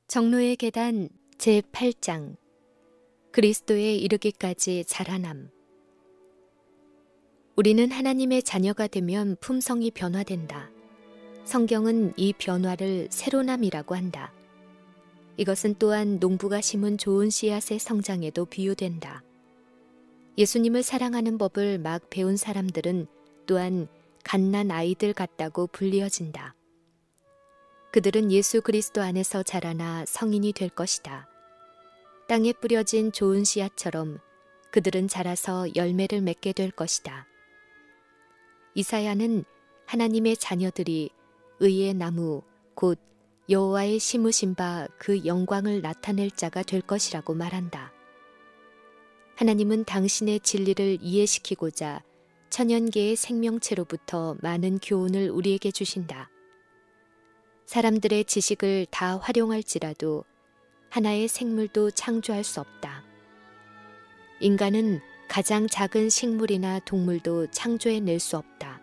정로의 계단 제8장 그리스도에 이르기까지 자라남. 우리는 하나님의 자녀가 되면 품성이 변화된다. 성경은 이 변화를 새로남이라고 한다. 이것은 또한 농부가 심은 좋은 씨앗의 성장에도 비유된다. 예수님을 사랑하는 법을 막 배운 사람들은 또한 갓난 아이들 같다고 불리어진다. 그들은 예수 그리스도 안에서 자라나 성인이 될 것이다. 땅에 뿌려진 좋은 씨앗처럼 그들은 자라서 열매를 맺게 될 것이다. 이사야는 하나님의 자녀들이 의의 나무 곧 여호와의 심으신 바 그 영광을 나타낼 자가 될 것이라고 말한다. 하나님은 당신의 진리를 이해시키고자 천연계의 생명체로부터 많은 교훈을 우리에게 주신다. 사람들의 지식을 다 활용할지라도 하나의 생물도 창조할 수 없다. 인간은 가장 작은 식물이나 동물도 창조해낼 수 없다.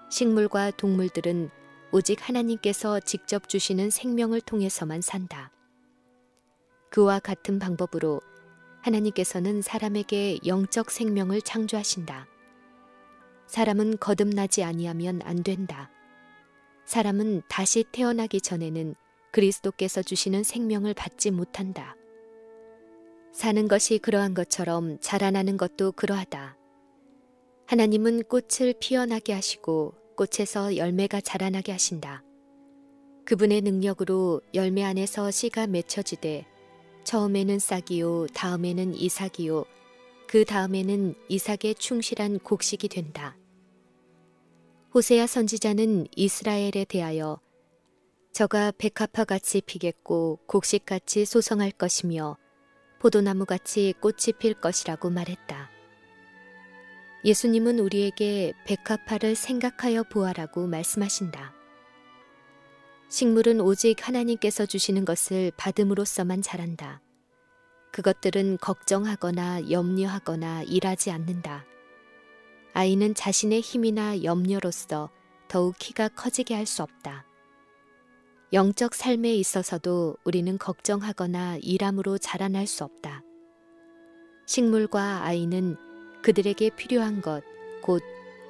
식물과 동물들은 오직 하나님께서 직접 주시는 생명을 통해서만 산다. 그와 같은 방법으로 하나님께서는 사람에게 영적 생명을 창조하신다. 사람은 거듭나지 아니하면 안 된다. 사람은 다시 태어나기 전에는 그리스도께서 주시는 생명을 받지 못한다. 사는 것이 그러한 것처럼 자라나는 것도 그러하다. 하나님은 꽃을 피어나게 하시고 꽃에서 열매가 자라나게 하신다. 그분의 능력으로 열매 안에서 씨가 맺혀지되 처음에는 싹이요 다음에는 이삭이요 그 다음에는 이삭의 충실한 곡식이 된다. 호세아 선지자는 이스라엘에 대하여 저가 백합화같이 피겠고 곡식같이 소성할 것이며 포도나무같이 꽃이 필 것이라고 말했다. 예수님은 우리에게 백합화를 생각하여 보아라고 말씀하신다. 식물은 오직 하나님께서 주시는 것을 받음으로써만 자란다. 그것들은 걱정하거나 염려하거나 일하지 않는다. 아이는 자신의 힘이나 염려로서 더욱 키가 커지게 할 수 없다. 영적 삶에 있어서도 우리는 걱정하거나 일함으로 자라날 수 없다. 식물과 아이는 그들에게 필요한 것, 곧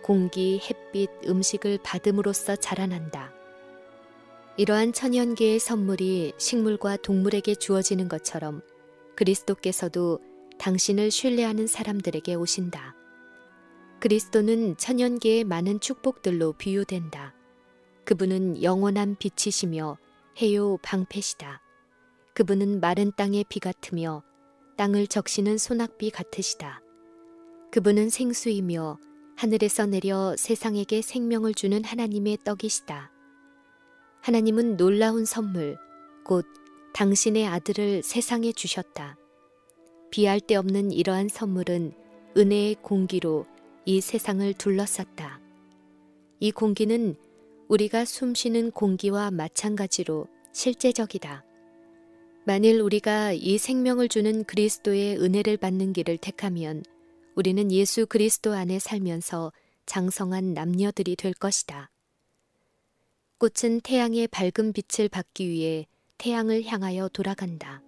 공기, 햇빛, 음식을 받음으로써 자라난다. 이러한 천연계의 선물이 식물과 동물에게 주어지는 것처럼 그리스도께서도 당신을 신뢰하는 사람들에게 오신다. 그리스도는 천연계의 많은 축복들로 비유된다. 그분은 영원한 빛이시며 해요 방패시다. 그분은 마른 땅의 비 같으며 땅을 적시는 소낙비 같으시다. 그분은 생수이며 하늘에서 내려 세상에게 생명을 주는 하나님의 떡이시다. 하나님은 놀라운 선물, 곧 당신의 아들을 세상에 주셨다. 비할 데 없는 이러한 선물은 은혜의 공기로 이 세상을 둘러쌌다. 이 공기는 우리가 숨쉬는 공기와 마찬가지로 실제적이다. 만일 우리가 이 생명을 주는 그리스도의 은혜를 받는 길을 택하면 우리는 예수 그리스도 안에 살면서 장성한 남녀들이 될 것이다. 꽃은 태양의 밝은 빛을 받기 위해 태양을 향하여 돌아간다.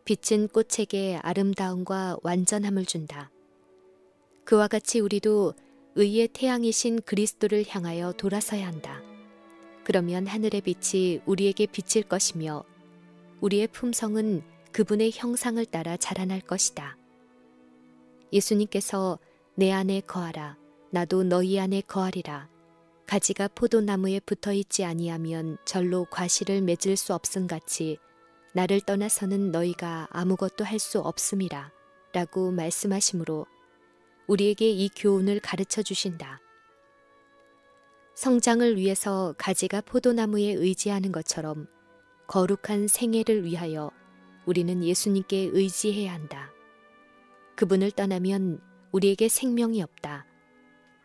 빛은 꽃에게 아름다움과 완전함을 준다. 그와 같이 우리도 의의 태양이신 그리스도를 향하여 돌아서야 한다. 그러면 하늘의 빛이 우리에게 비칠 것이며 우리의 품성은 그분의 형상을 따라 자라날 것이다. 예수님께서 내 안에 거하라, 나도 너희 안에 거하리라. 가지가 포도나무에 붙어있지 아니하면 절로 과실을 맺을 수 없음같이 나를 떠나서는 너희가 아무것도 할 수 없음이라 라고 말씀하시므로 우리에게 이 교훈을 가르쳐 주신다. 성장을 위해서 가지가 포도나무에 의지하는 것처럼 거룩한 생애를 위하여 우리는 예수님께 의지해야 한다. 그분을 떠나면 우리에게 생명이 없다.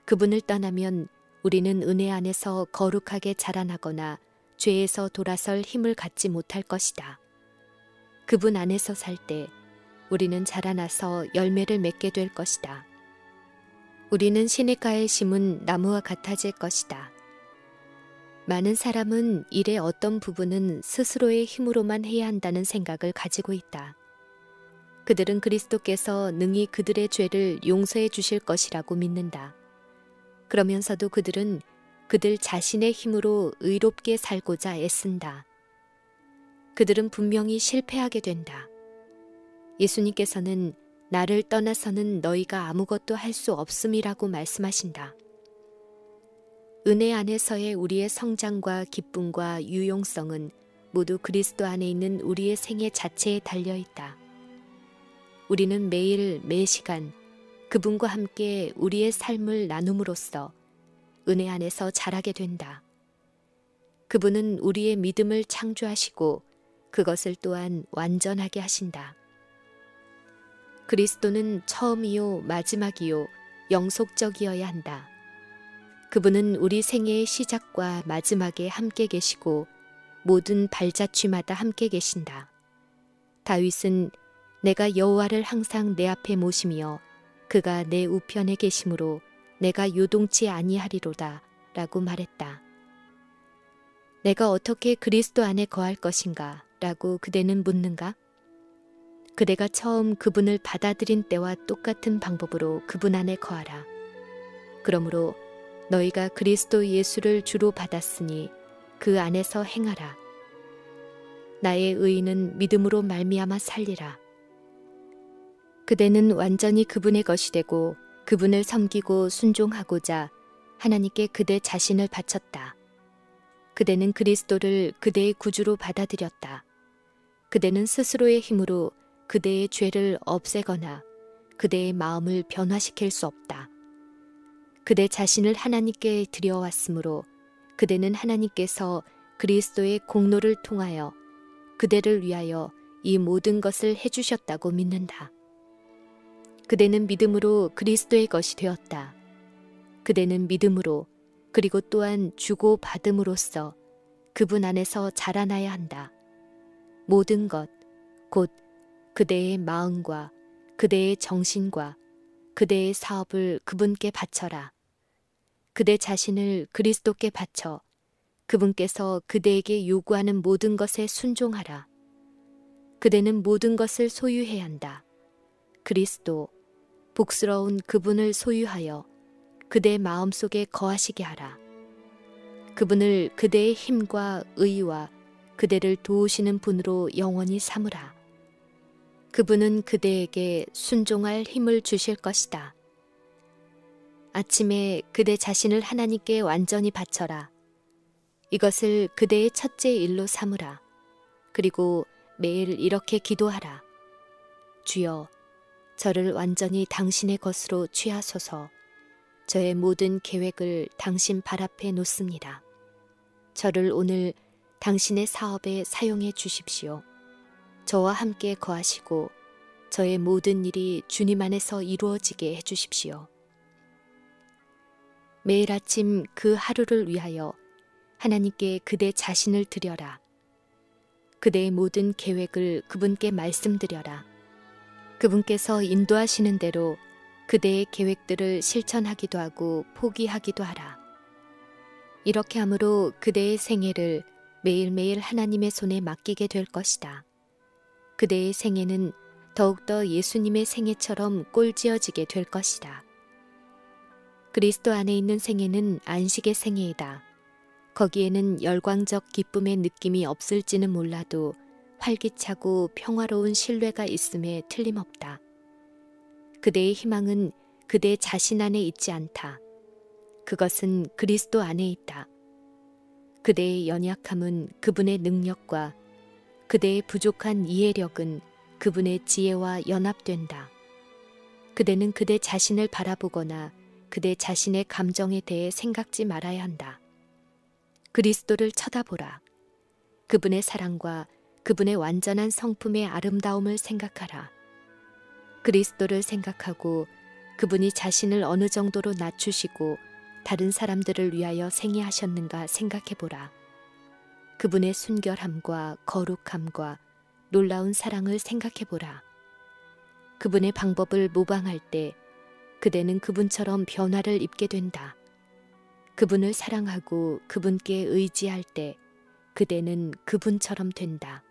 그분을 떠나면 우리는 은혜 안에서 거룩하게 자라나거나 죄에서 돌아설 힘을 갖지 못할 것이다. 그분 안에서 살 때 우리는 자라나서 열매를 맺게 될 것이다. 우리는 시냇가에 심은 나무와 같아질 것이다. 많은 사람은 일의 어떤 부분은 스스로의 힘으로만 해야 한다는 생각을 가지고 있다. 그들은 그리스도께서 능히 그들의 죄를 용서해 주실 것이라고 믿는다. 그러면서도 그들은 그들 자신의 힘으로 의롭게 살고자 애쓴다. 그들은 분명히 실패하게 된다. 예수님께서는 나를 떠나서는 너희가 아무것도 할 수 없음이라고 말씀하신다. 은혜 안에서의 우리의 성장과 기쁨과 유용성은 모두 그리스도 안에 있는 우리의 생애 자체에 달려 있다. 우리는 매일 매시간 그분과 함께 우리의 삶을 나눔으로써 은혜 안에서 자라게 된다. 그분은 우리의 믿음을 창조하시고 그것을 또한 완전하게 하신다. 그리스도는 처음이요 마지막이요 영속적이어야 한다. 그분은 우리 생애의 시작과 마지막에 함께 계시고 모든 발자취마다 함께 계신다. 다윗은 내가 여호와를 항상 내 앞에 모시며 그가 내 우편에 계심으로 내가 요동치 아니하리로다 라고 말했다. 내가 어떻게 그리스도 안에 거할 것인가 라고 그대는 묻는가? 그대가 처음 그분을 받아들인 때와 똑같은 방법으로 그분 안에 거하라. 그러므로 너희가 그리스도 예수를 주로 받았으니 그 안에서 행하라. 나의 의인은 믿음으로 말미암아 살리라. 그대는 완전히 그분의 것이 되고 그분을 섬기고 순종하고자 하나님께 그대 자신을 바쳤다. 그대는 그리스도를 그대의 구주로 받아들였다. 그대는 스스로의 힘으로 그대의 죄를 없애거나 그대의 마음을 변화시킬 수 없다. 그대 자신을 하나님께 드려왔으므로 그대는 하나님께서 그리스도의 공로를 통하여 그대를 위하여 이 모든 것을 해주셨다고 믿는다. 그대는 믿음으로 그리스도의 것이 되었다. 그대는 믿음으로 그리고 또한 주고 받음으로써 그분 안에서 자라나야 한다. 모든 것, 곧 그대의 마음과 그대의 정신과 그대의 사업을 그분께 바쳐라. 그대 자신을 그리스도께 바쳐 그분께서 그대에게 요구하는 모든 것에 순종하라. 그대는 모든 것을 소유해야 한다. 그리스도, 복스러운 그분을 소유하여 그대 마음속에 거하시게 하라. 그분을 그대의 힘과 의와 그대를 도우시는 분으로 영원히 삼으라. 그분은 그대에게 순종할 힘을 주실 것이다. 아침에 그대 자신을 하나님께 완전히 바쳐라. 이것을 그대의 첫째 일로 삼으라. 그리고 매일 이렇게 기도하라. 주여, 저를 완전히 당신의 것으로 취하소서. 저의 모든 계획을 당신 발 앞에 놓습니다. 저를 오늘 당신의 사업에 사용해 주십시오. 저와 함께 거하시고 저의 모든 일이 주님 안에서 이루어지게 해주십시오. 매일 아침 그 하루를 위하여 하나님께 그대 자신을 드려라. 그대의 모든 계획을 그분께 말씀드려라. 그분께서 인도하시는 대로 그대의 계획들을 실천하기도 하고 포기하기도 하라. 이렇게 함으로 그대의 생애를 매일매일 하나님의 손에 맡기게 될 것이다. 그대의 생애는 더욱더 예수님의 생애처럼 꼴지어지게 될 것이다. 그리스도 안에 있는 생애는 안식의 생애이다. 거기에는 열광적 기쁨의 느낌이 없을지는 몰라도 활기차고 평화로운 신뢰가 있음에 틀림없다. 그대의 희망은 그대 자신 안에 있지 않다. 그것은 그리스도 안에 있다. 그대의 연약함은 그분의 능력과 그대의 부족한 이해력은 그분의 지혜와 연합된다. 그대는 그대 자신을 바라보거나 그대 자신의 감정에 대해 생각지 말아야 한다. 그리스도를 쳐다보라. 그분의 사랑과 그분의 완전한 성품의 아름다움을 생각하라. 그리스도를 생각하고 그분이 자신을 어느 정도로 낮추시고 다른 사람들을 위하여 생애하셨는가 생각해보라. 그분의 순결함과 거룩함과 놀라운 사랑을 생각해보라. 그분의 방법을 모방할 때 그대는 그분처럼 변화를 입게 된다. 그분을 사랑하고 그분께 의지할 때 그대는 그분처럼 된다.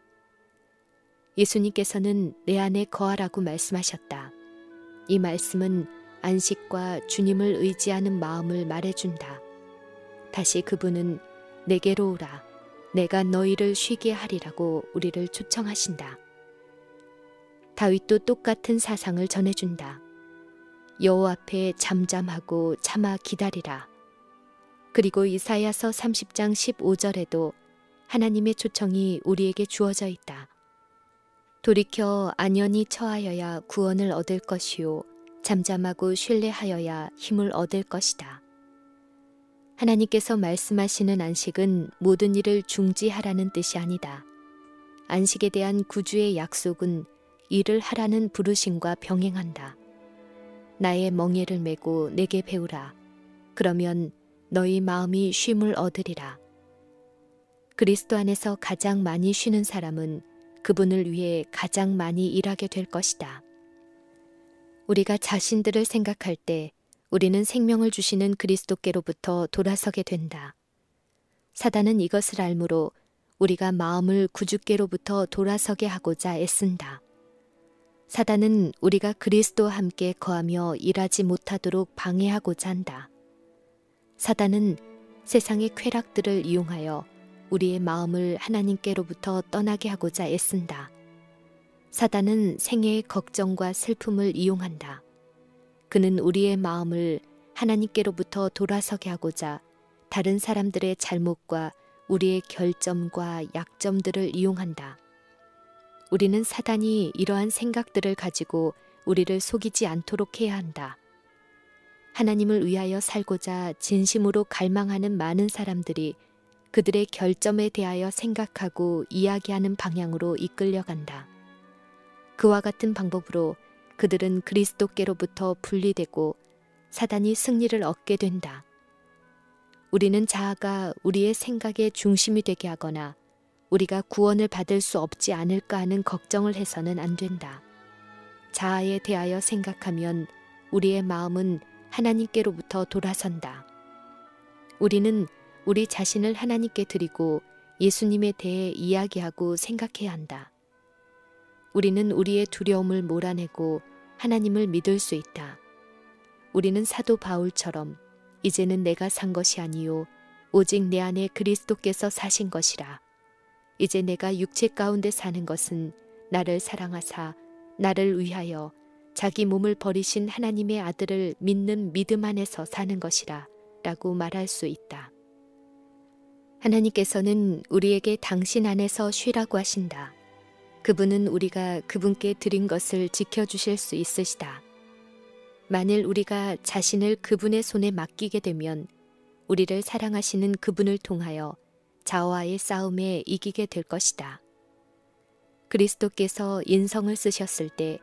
예수님께서는 내 안에 거하라고 말씀하셨다. 이 말씀은 안식과 주님을 의지하는 마음을 말해준다. 다시 그분은 내게로 오라. 내가 너희를 쉬게 하리라고 우리를 초청하신다. 다윗도 똑같은 사상을 전해준다. 여호와 앞에 잠잠하고 참아 기다리라. 그리고 이사야서 30장 15절에도 하나님의 초청이 우리에게 주어져 있다. 돌이켜 안연히 처하여야 구원을 얻을 것이요 잠잠하고 신뢰하여야 힘을 얻을 것이다. 하나님께서 말씀하시는 안식은 모든 일을 중지하라는 뜻이 아니다. 안식에 대한 구주의 약속은 일을 하라는 부르심과 병행한다. 나의 멍에를 메고 내게 배우라. 그러면 너희 마음이 쉼을 얻으리라. 그리스도 안에서 가장 많이 쉬는 사람은 그분을 위해 가장 많이 일하게 될 것이다. 우리가 자신들을 생각할 때 우리는 생명을 주시는 그리스도께로부터 돌아서게 된다. 사단은 이것을 알므로 우리가 마음을 구주께로부터 돌아서게 하고자 애쓴다. 사단은 우리가 그리스도와 함께 거하며 일하지 못하도록 방해하고자 한다. 사단은 세상의 쾌락들을 이용하여 우리의 마음을 하나님께로부터 떠나게 하고자 애쓴다. 사단은 생애의 걱정과 슬픔을 이용한다. 그는 우리의 마음을 하나님께로부터 돌아서게 하고자 다른 사람들의 잘못과 우리의 결점과 약점들을 이용한다. 우리는 사단이 이러한 생각들을 가지고 우리를 속이지 않도록 해야 한다. 하나님을 위하여 살고자 진심으로 갈망하는 많은 사람들이 그들의 결점에 대하여 생각하고 이야기하는 방향으로 이끌려간다. 그와 같은 방법으로 그들은 그리스도께로부터 분리되고 사단이 승리를 얻게 된다. 우리는 자아가 우리의 생각의 중심이 되게 하거나 우리가 구원을 받을 수 없지 않을까 하는 걱정을 해서는 안 된다. 자아에 대하여 생각하면 우리의 마음은 하나님께로부터 돌아선다. 우리는 우리 자신을 하나님께 드리고 예수님에 대해 이야기하고 생각해야 한다. 우리는 우리의 두려움을 몰아내고 하나님을 믿을 수 있다. 우리는 사도 바울처럼 이제는 내가 산 것이 아니요 오직 내 안에 그리스도께서 사신 것이라. 이제 내가 육체 가운데 사는 것은 나를 사랑하사 나를 위하여 자기 몸을 버리신 하나님의 아들을 믿는 믿음 안에서 사는 것이라 라고 말할 수 있다. 하나님께서는 우리에게 당신 안에서 쉬라고 하신다. 그분은 우리가 그분께 드린 것을 지켜주실 수 있으시다. 만일 우리가 자신을 그분의 손에 맡기게 되면 우리를 사랑하시는 그분을 통하여 자아와의 싸움에 이기게 될 것이다. 그리스도께서 인성을 쓰셨을 때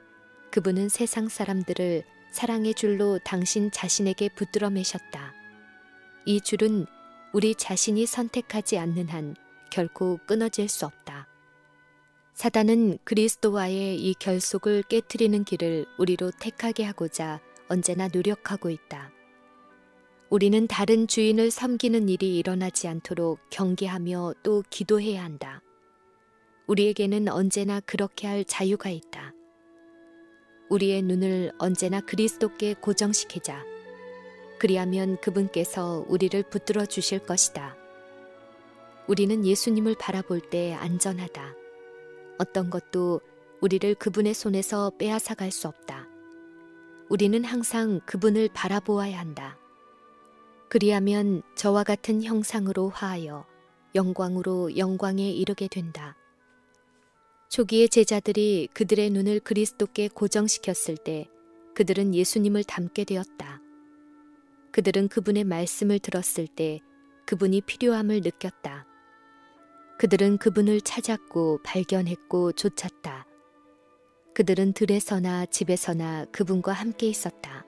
그분은 세상 사람들을 사랑의 줄로 당신 자신에게 붙들어 매셨다. 이 줄은 우리 자신이 선택하지 않는 한 결코 끊어질 수 없다. 사단은 그리스도와의 이 결속을 깨트리는 길을 우리로 택하게 하고자 언제나 노력하고 있다. 우리는 다른 주인을 섬기는 일이 일어나지 않도록 경계하며 또 기도해야 한다. 우리에게는 언제나 그렇게 할 자유가 있다. 우리의 눈을 언제나 그리스도께 고정시키자. 그리하면 그분께서 우리를 붙들어 주실 것이다. 우리는 예수님을 바라볼 때 안전하다. 어떤 것도 우리를 그분의 손에서 빼앗아 갈 수 없다. 우리는 항상 그분을 바라보아야 한다. 그리하면 저와 같은 형상으로 화하여 영광으로 영광에 이르게 된다. 초기의 제자들이 그들의 눈을 그리스도께 고정시켰을 때 그들은 예수님을 닮게 되었다. 그들은 그분의 말씀을 들었을 때 그분이 필요함을 느꼈다. 그들은 그분을 찾았고 발견했고 쫓았다. 그들은 들에서나 집에서나 그분과 함께 있었다.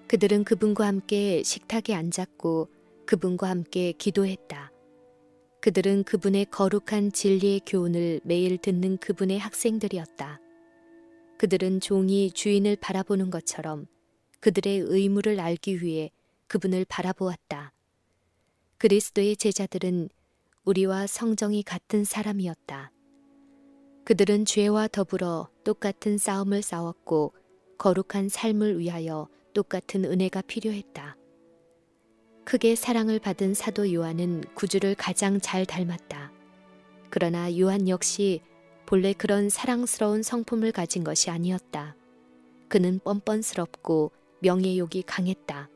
그들은 그분과 함께 식탁에 앉았고 그분과 함께 기도했다. 그들은 그분의 거룩한 진리의 교훈을 매일 듣는 그분의 학생들이었다. 그들은 종이 주인을 바라보는 것처럼 그들의 의무를 알기 위해 그분을 바라보았다. 그리스도의 제자들은 우리와 성정이 같은 사람이었다. 그들은 죄와 더불어 똑같은 싸움을 싸웠고 거룩한 삶을 위하여 똑같은 은혜가 필요했다. 크게 사랑을 받은 사도 요한은 구주를 가장 잘 닮았다. 그러나 요한 역시 본래 그런 사랑스러운 성품을 가진 것이 아니었다. 그는 뻔뻔스럽고 명예욕이 강했다.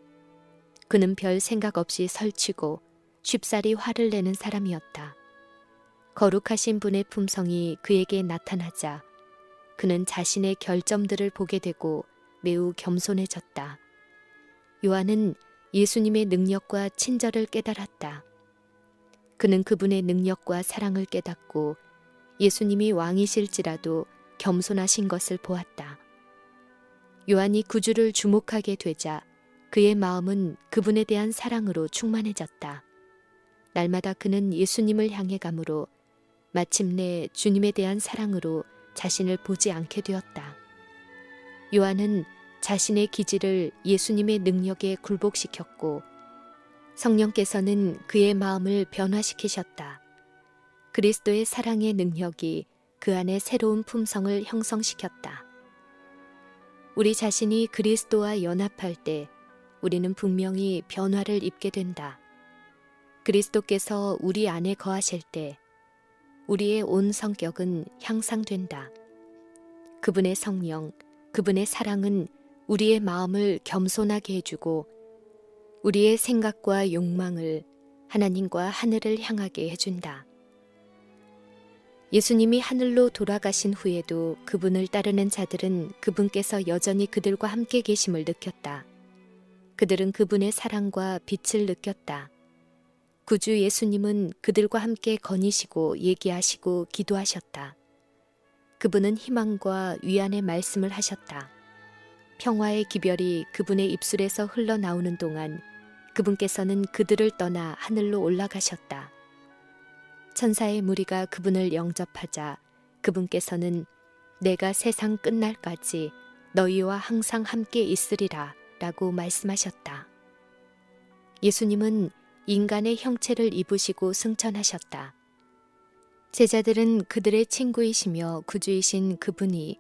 그는 별 생각 없이 설치고 쉽사리 화를 내는 사람이었다. 거룩하신 분의 품성이 그에게 나타나자 그는 자신의 결점들을 보게 되고 매우 겸손해졌다. 요한은 예수님의 능력과 친절을 깨달았다. 그는 그분의 능력과 사랑을 깨닫고 예수님이 왕이실지라도 겸손하신 것을 보았다. 요한이 구주를 주목하게 되자 그의 마음은 그분에 대한 사랑으로 충만해졌다. 날마다 그는 예수님을 향해 가므로 마침내 주님에 대한 사랑으로 자신을 보지 않게 되었다. 요한은 자신의 기질을 예수님의 능력에 굴복시켰고 성령께서는 그의 마음을 변화시키셨다. 그리스도의 사랑의 능력이 그 안에 새로운 품성을 형성시켰다. 우리 자신이 그리스도와 연합할 때 우리는 분명히 변화를 입게 된다. 그리스도께서 우리 안에 거하실 때 우리의 온 성격은 향상된다. 그분의 성령, 그분의 사랑은 우리의 마음을 겸손하게 해주고 우리의 생각과 욕망을 하나님과 하늘을 향하게 해준다. 예수님이 하늘로 돌아가신 후에도 그분을 따르는 자들은 그분께서 여전히 그들과 함께 계심을 느꼈다. 그들은 그분의 사랑과 빛을 느꼈다. 구주 예수님은 그들과 함께 거니시고 얘기하시고 기도하셨다. 그분은 희망과 위안의 말씀을 하셨다. 평화의 기별이 그분의 입술에서 흘러나오는 동안 그분께서는 그들을 떠나 하늘로 올라가셨다. 천사의 무리가 그분을 영접하자 그분께서는 내가 세상 끝날까지 너희와 항상 함께 있으리라 라고 말씀하셨다. 예수님은 인간의 형체를 입으시고 승천하셨다. 제자들은 그들의 친구이시며 구주이신 그분이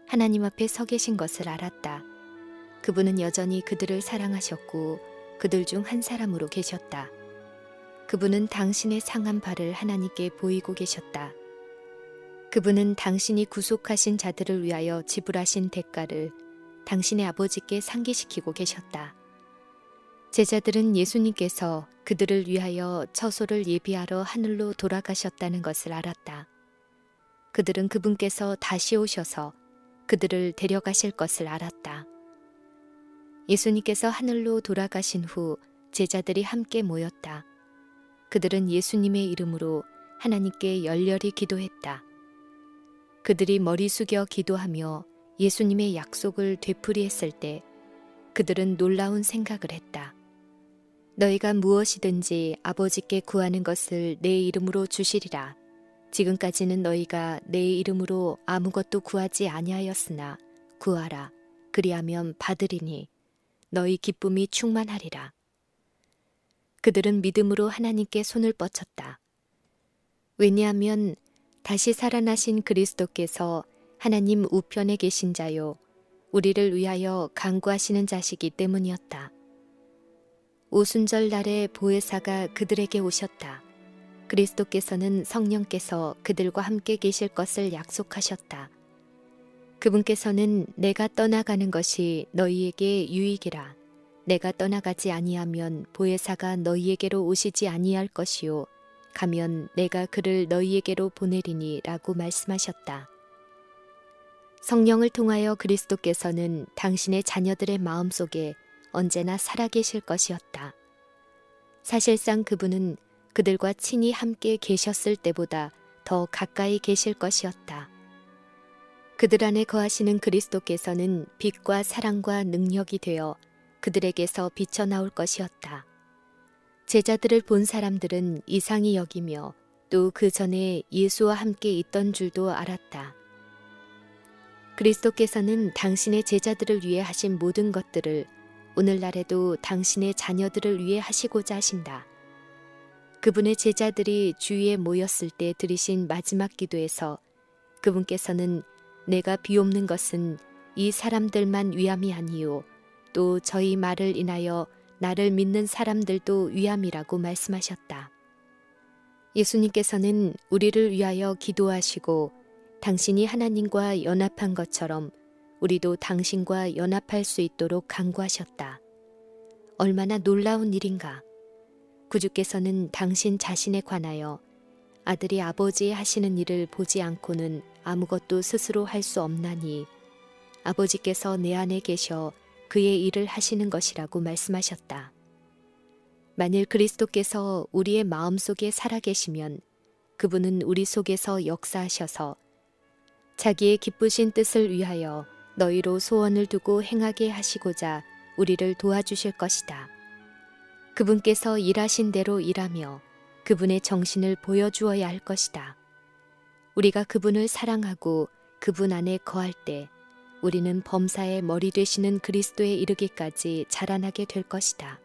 하나님 앞에 서 계신 것을 알았다. 그분은 여전히 그들을 사랑하셨고 그들 중 한 사람으로 계셨다. 그분은 당신의 상한 발을 하나님께 보이고 계셨다. 그분은 당신이 구속하신 자들을 위하여 지불하신 대가를 당신의 아버지께 상기시키고 계셨다. 제자들은 예수님께서 그들을 위하여 처소를 예비하러 하늘로 돌아가셨다는 것을 알았다. 그들은 그분께서 다시 오셔서 그들을 데려가실 것을 알았다. 예수님께서 하늘로 돌아가신 후 제자들이 함께 모였다. 그들은 예수님의 이름으로 하나님께 열렬히 기도했다. 그들이 머리 숙여 기도하며 예수님의 약속을 되풀이했을 때 그들은 놀라운 생각을 했다. 너희가 무엇이든지 아버지께 구하는 것을 내 이름으로 주시리라. 지금까지는 너희가 내 이름으로 아무것도 구하지 아니하였으나 구하라. 그리하면 받으리니 너희 기쁨이 충만하리라. 그들은 믿음으로 하나님께 손을 뻗쳤다. 왜냐하면 다시 살아나신 그리스도께서 하나님 우편에 계신 자요 우리를 위하여 간구하시는 자시기 때문이었다. 오순절 날에 보혜사가 그들에게 오셨다. 그리스도께서는 성령께서 그들과 함께 계실 것을 약속하셨다. 그분께서는 내가 떠나가는 것이 너희에게 유익이라. 내가 떠나가지 아니하면 보혜사가 너희에게로 오시지 아니할 것이요 가면 내가 그를 너희에게로 보내리니 라고 말씀하셨다. 성령을 통하여 그리스도께서는 당신의 자녀들의 마음속에 언제나 살아계실 것이었다. 사실상 그분은 그들과 친히 함께 계셨을 때보다 더 가까이 계실 것이었다. 그들 안에 거하시는 그리스도께서는 빛과 사랑과 능력이 되어 그들에게서 비쳐나올 것이었다. 제자들을 본 사람들은 이상히 여기며 또 그 전에 예수와 함께 있던 줄도 알았다. 그리스도께서는 당신의 제자들을 위해 하신 모든 것들을 오늘날에도 당신의 자녀들을 위해 하시고자 하신다. 그분의 제자들이 주위에 모였을 때 드리신 마지막 기도에서 그분께서는 내가 비옵는 것은 이 사람들만 위함이 아니요 또 저희 말을 인하여 나를 믿는 사람들도 위함이라고 말씀하셨다. 예수님께서는 우리를 위하여 기도하시고 당신이 하나님과 연합한 것처럼 우리도 당신과 연합할 수 있도록 간구하셨다. 얼마나 놀라운 일인가. 구주께서는 당신 자신에 관하여 아들이 아버지의 하시는 일을 보지 않고는 아무것도 스스로 할 수 없나니 아버지께서 내 안에 계셔 그의 일을 하시는 것이라고 말씀하셨다. 만일 그리스도께서 우리의 마음속에 살아계시면 그분은 우리 속에서 역사하셔서 자기의 기쁘신 뜻을 위하여 너희로 소원을 두고 행하게 하시고자 우리를 도와주실 것이다. 그분께서 일하신 대로 일하며 그분의 정신을 보여주어야 할 것이다. 우리가 그분을 사랑하고 그분 안에 거할 때 우리는 범사의 머리 되시는 그리스도에 이르기까지 자라나게 될 것이다.